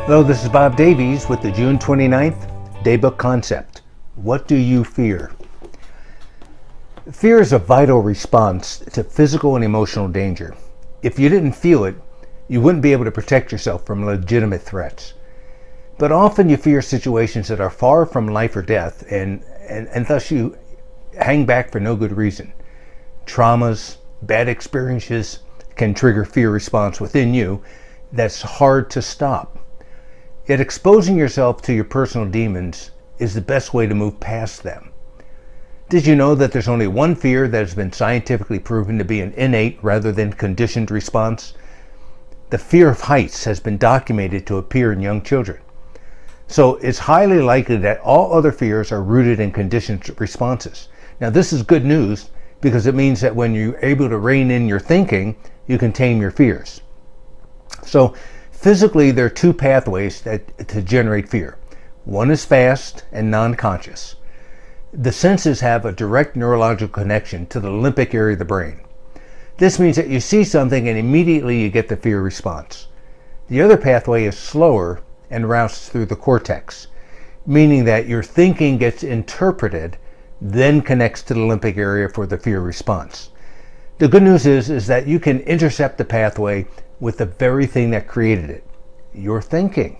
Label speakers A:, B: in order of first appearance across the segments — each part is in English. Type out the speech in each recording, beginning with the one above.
A: Hello, this is Bob Davies with the June 29th Daybook Concept. What do you fear? Fear is a vital response to physical and emotional danger. If you didn't feel it, you wouldn't be able to protect yourself from legitimate threats. But often you fear situations that are far from life or death, and thus you hang back for no good reason. Traumas, bad experiences can trigger fear response within you that's hard to stop. Yet exposing yourself to your personal demons is the best way to move past them. Did you know that there's only one fear that has been scientifically proven to be an innate rather than conditioned response? The fear of heights has been documented to appear in young children. So it's highly likely that all other fears are rooted in conditioned responses. Now this is good news because it means that when you're able to rein in your thinking, you can tame your fears. So physically, there are two pathways to generate fear. One is fast and non-conscious. The senses have a direct neurological connection to the limbic area of the brain. This means that you see something and immediately you get the fear response. The other pathway is slower and routes through the cortex, meaning that your thinking gets interpreted, then connects to the limbic area for the fear response. The good news is that you can intercept the pathway with the very thing that created it, your thinking.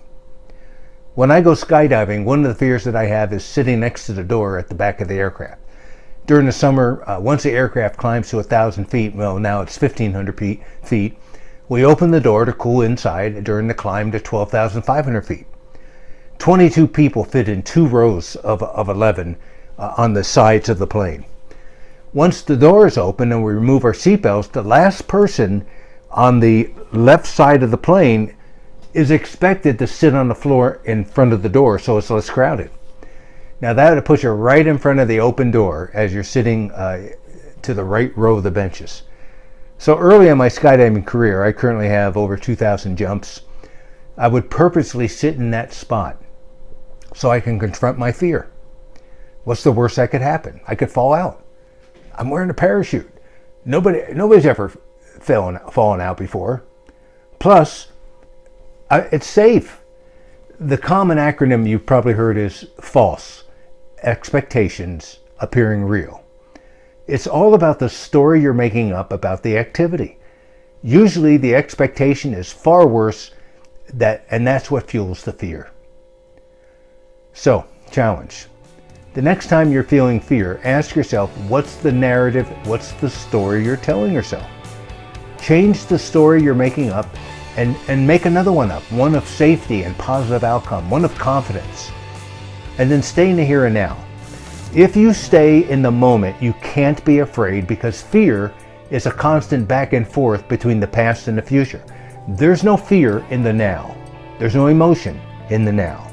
A: When I go skydiving, one of the fears that I have is sitting next to the door at the back of the aircraft. During the summer, once the aircraft climbs to 1,000 feet, well now it's 1,500 feet, we open the door to cool inside during the climb to 12,500 feet. 22 people fit in 2 rows of 11 on the sides of the plane. Once the door is open and we remove our seatbelts, the last person on the left side of the plane is expected to sit on the floor in front of the door so it's less crowded. Now that would put you right in front of the open door as you're sitting to the right row of the benches. So early in my skydiving career, I currently have over 2,000 jumps. I would purposely sit in that spot so I can confront my fear. What's the worst that could happen? I could fall out. I'm wearing a parachute. Nobody's ever fallen out before. Plus, it's safe. The common acronym you've probably heard is FALSE, expectations appearing real. It's all about the story you're making up about the activity. Usually the expectation is far worse, and that's what fuels the fear. So, challenge. The next time you're feeling fear, ask yourself, what's the narrative, what's the story you're telling yourself? Change the story you're making up and make another one up, one of safety and positive outcome, one of confidence. And then stay in the here and now. If you stay in the moment, you can't be afraid because fear is a constant back and forth between the past and the future. There's no fear in the now. There's no emotion in the now.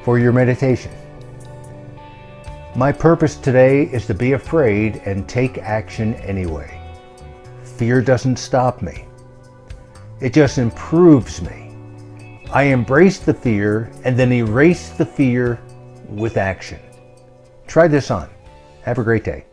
A: For your meditation. My purpose today is to be afraid and take action anyway. Fear doesn't stop me. It just improves me. I embrace the fear and then erase the fear with action. Try this on. Have a great day.